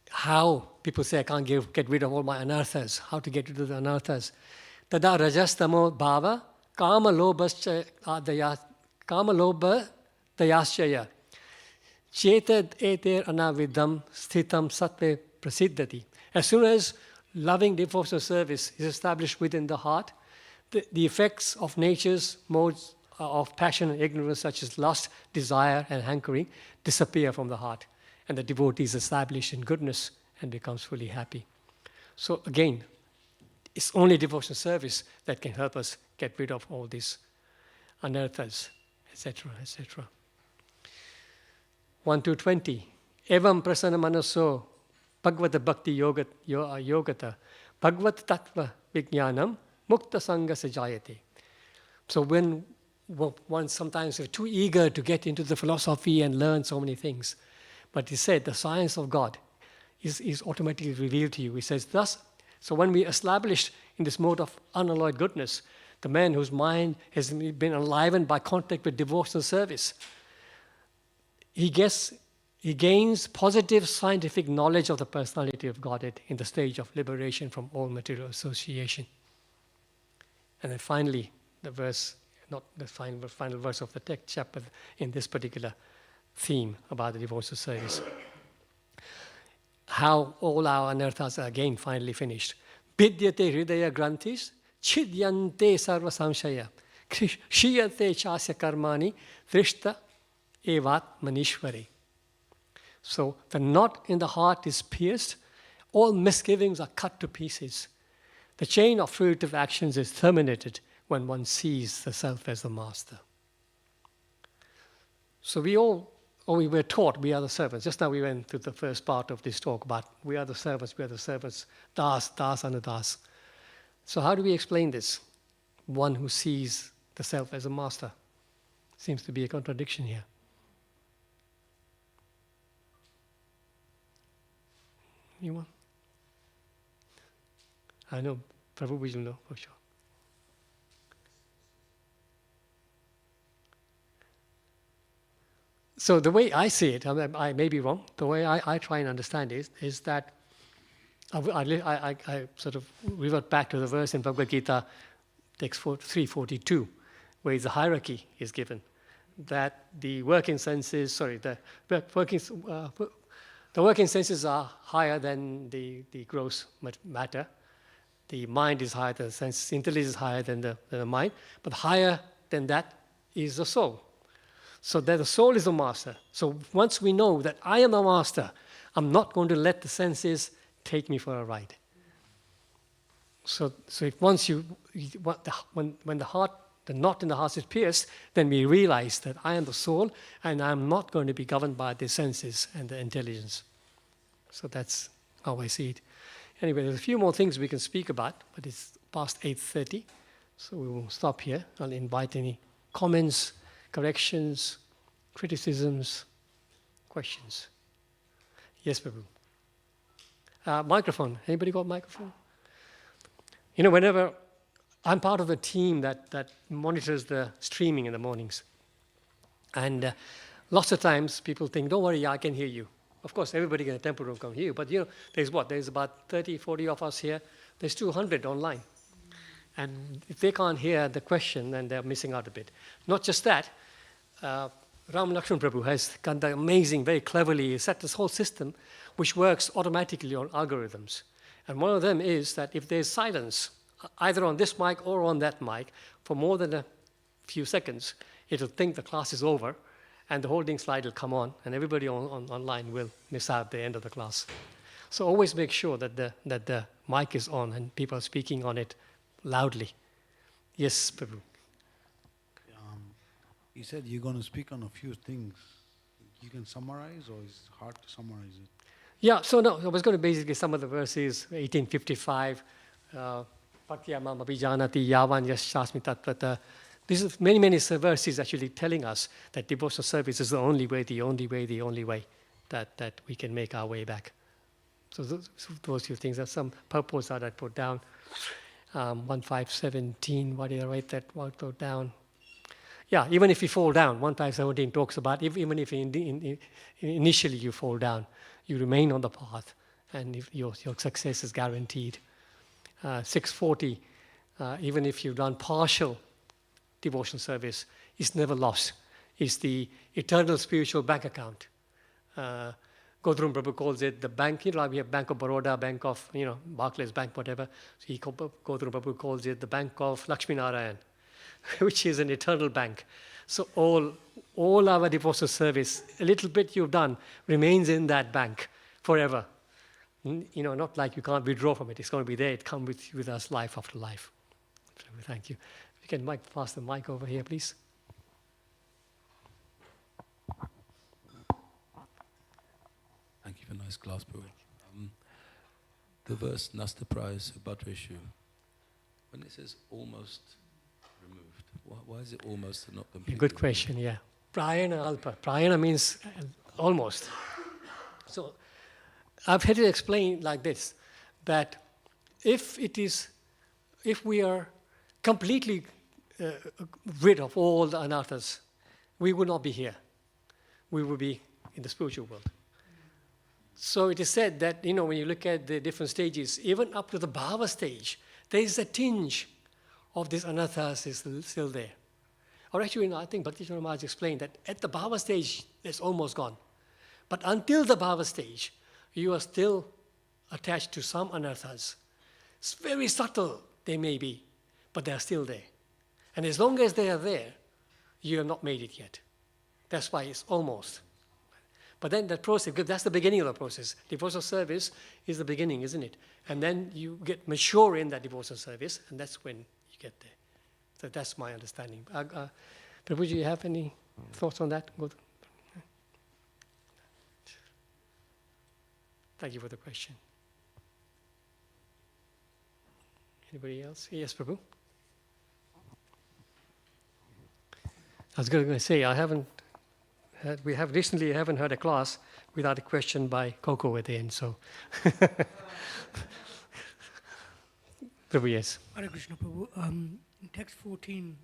How people say, I can't get rid of all my anarthas. How to get rid of the anarthas. Tada rajastamo bhava kama lobha dayaschaya chetad eter anavidam sthitam satve prasiddhati. As soon as loving devotional service is established within the heart, the effects of nature's modes of passion and ignorance, such as lust, desire, and hankering, disappear from the heart, and the devotee is established in goodness and becomes fully happy. So again, it's only devotional service that can help us get rid of all these anarthas, etc., etc. 1-20. Evam prasana manaso bhagavata bhakti yogata bhagavat tattva vijnanam mukta sanga sajayate. So when one sometimes is too eager to get into the philosophy and learn so many things, but he said the science of God is automatically revealed to you. He says thus, so when we established in this mode of unalloyed goodness, the man whose mind has been enlivened by contact with devotional service, he gains positive scientific knowledge of the personality of Godhead in the stage of liberation from all material association. And then finally, the verse, not the final verse of the text chapter in this particular theme about the devotional service. How all our anarthas are again finally finished. Vidyate hridaya granthis chidyante sarva samshaya kshiyate chasya karmani thrishta evat manishwari. So the knot in the heart is pierced, all misgivings are cut to pieces. The chain of fruitive actions is terminated when one sees the self as the master. So we were taught we are the servants. Just now we went through the first part of this talk about we are the servants, das and das. So how do we explain this? One who sees the self as a master. Seems to be a contradiction here. Anyone? I know, Prabhu will know for sure. So the way I see it, I may be wrong, the way I try and understand it is that I sort of revert back to the verse in Bhagavad Gita, text 342, where the hierarchy is given. That the working senses, the working senses are higher than the gross matter. The mind is higher than the senses, intelligence is higher than the mind, but higher than that is the soul. So that the soul is the master. So once we know that I am the master, I'm not going to let the senses take me for a ride. So if once when the knot in the heart is pierced, then we realize that I am the soul and I'm not going to be governed by the senses and the intelligence. So that's how I see it. Anyway, there's a few more things we can speak about, but it's past 8:30, so we will stop here. I'll invite any comments, corrections, criticisms, questions. Yes, Prabhu. Microphone. Anybody got a microphone? You know, whenever I'm part of the team that monitors the streaming in the mornings. And lots of times people think, don't worry, I can hear you. Of course, everybody in the temple room can hear you. But, you know, there's about 30, 40 of us here. There's 200 online. And if they can't hear the question, then they're missing out a bit. Not just that, Ram Lakshman Prabhu has done the amazing, very cleverly set this whole system which works automatically on algorithms. And one of them is that if there's silence, either on this mic or on that mic, for more than a few seconds, it'll think the class is over, and the holding slide will come on, and everybody online will miss out the end of the class. So always make sure that the mic is on and people are speaking on it loudly. Yes, Prabhu. You said you're going to speak on a few things. You can summarize, or it's hard to summarize it? Yeah, so no, I was going to basically some of the verses, 1855, Bhakti Amam Abhijanati Yavan Yashasmi Tatvata. This is many verses actually telling us that devotional service is the only way that we can make our way back. So those few things are some purpose that I put down. 1517, why did I write that? Why put down? Yeah, even if you fall down, 1517 talks about even if initially you fall down, you remain on the path, and if your success is guaranteed. 640, even if you've done partial devotional service, it's never lost. It's the eternal spiritual bank account. Godrum Prabhu calls it the bank. You know, we have Bank of Baroda, Bank of, Barclays Bank, whatever. So Godrum Prabhu calls it the Bank of Lakshmi Narayan, which is an eternal bank. So all our devotional service, a little bit you've done, remains in that bank forever. Not like you can't withdraw from it. It's going to be there. It comes with us life after life. So thank you. You can pass the mic over here, please. Thank you for a nice class, Prabhu. The verse Nasta Praya Subhadreshu, when it says almost removed, why is it almost and not completely? Good question, yeah. Prayana alpa. Prayana means almost. So I've had to explain like this, that if we are completely rid of all the anarthas, we would not be here. We would be in the spiritual world. So it is said that, when you look at the different stages, even up to the bhava stage, there is a tinge of this anarthas is still there. Or actually, I think Bhakti Maharaj explained that at the bhava stage, it's almost gone. But until the bhava stage, you are still attached to some anarthas. It's very subtle, they may be, but they are still there. And as long as they are there, you have not made it yet. That's why it's almost. But then that process, because that's the beginning of the process. Devotional service is the beginning, isn't it? And then you get mature in that devotional service, and that's when you get there. So that's my understanding. Prabhuji, do you have any thoughts on that? Good. Thank you for the question. Anybody else? Yes, Prabhu? I was going to say, we haven't heard a class without a question by Coco at the end, so. Prabhu, yes. Hare Krishna Prabhu. In text 14,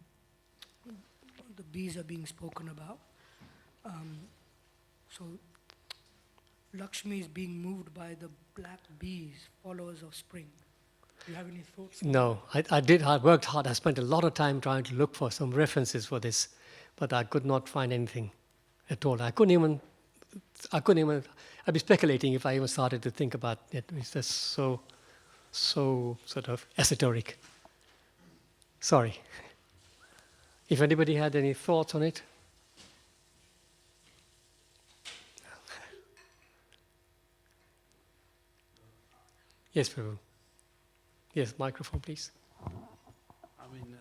the bees are being spoken about. So Lakshmi is being moved by the black bees, followers of spring. Do you have any thoughts? No, I worked hard. I spent a lot of time trying to look for some references for this, but I could not find anything at all. I'd be speculating if I even started to think about it. It's just so sort of esoteric. Sorry. If anybody had any thoughts on it? Yes, Prabhu. Yes, microphone, please. I mean,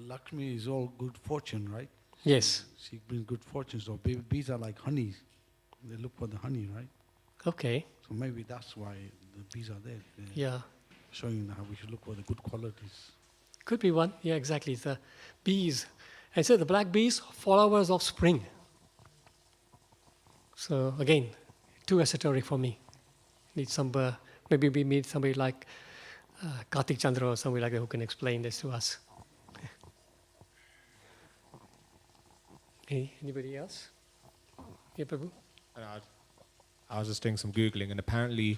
Lakshmi is all good fortune, right? Yes. She brings good fortune. So bees are like honey. They look for the honey, right? Okay. So maybe that's why the bees are there. They're Yeah. showing how we should look for the good qualities. Could be one. Yeah, exactly. The bees. And so the black bees, followers of spring. So again, too esoteric for me. Need some Maybe we meet somebody like Karthik Chandra or somebody like that who can explain this to us. Anybody else? Yeah, Prabhu? And I was just doing some Googling, and apparently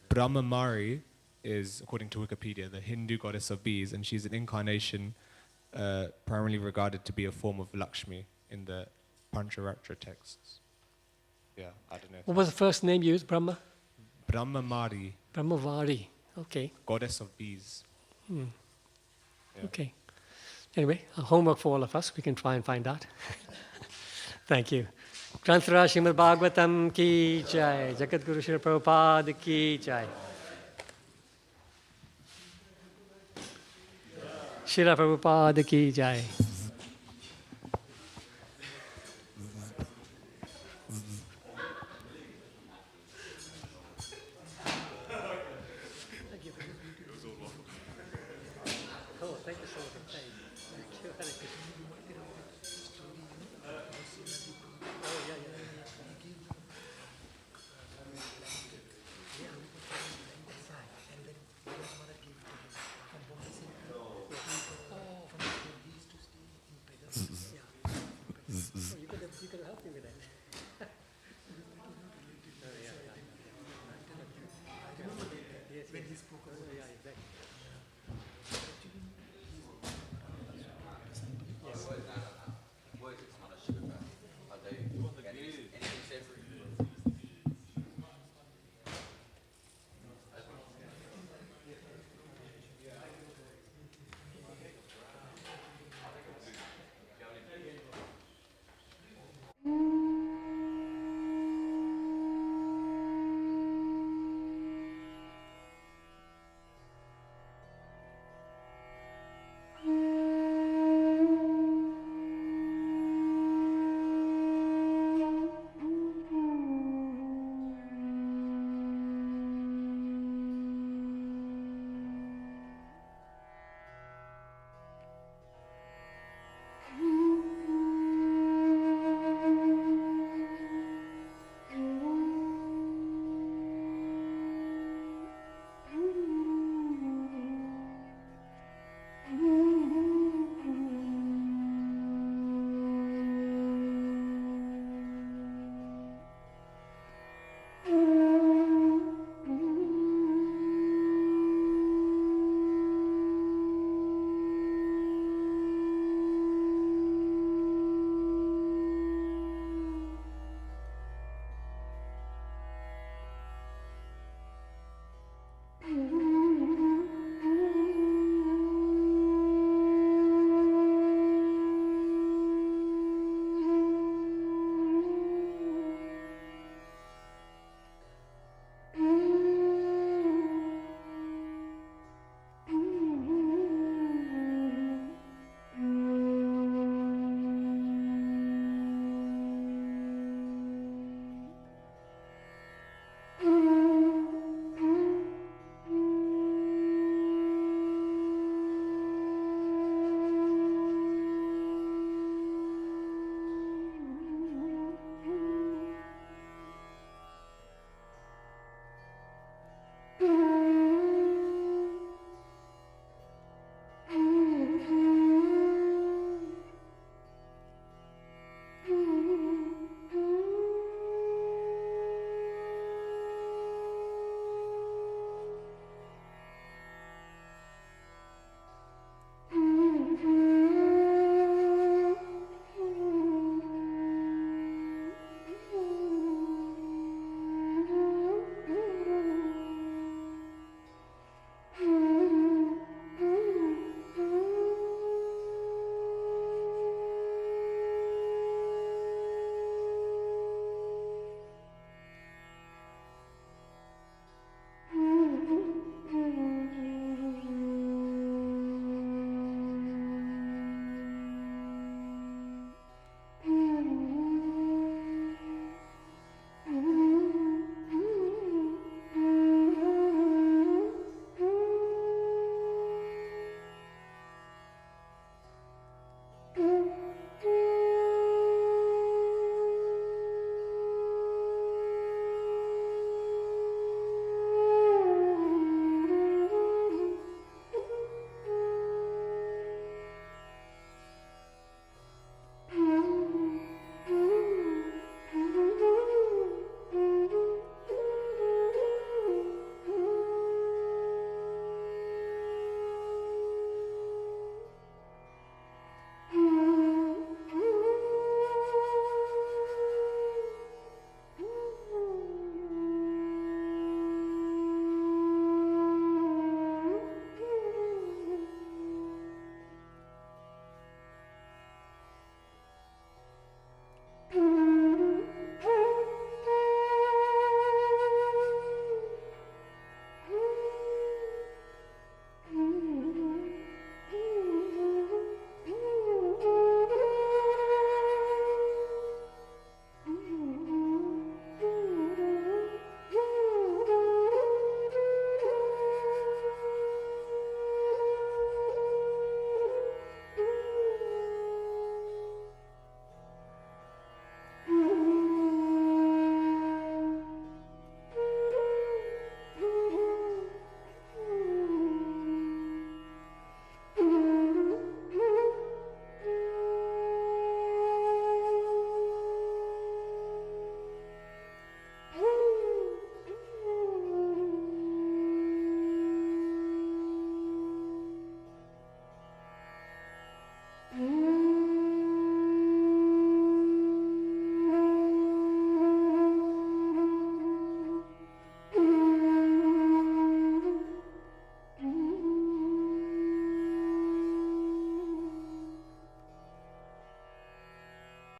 Brahmamari is, according to Wikipedia, the Hindu goddess of bees, and she's an incarnation primarily regarded to be a form of Lakshmi in the Pancharatra texts. Yeah, I don't know. What was the first name used? Brahmamari, Brahmavari. Okay. goddess of bees. Yeah. Okay. Anyway, homework for all of us. We can try and find that. Thank you. Granthara Srimad Bhagavatam ki jai. Jagat Guru Srila Prabhupada ki jai. Srila Prabhupada ki jai. Thank you so much. Thank you.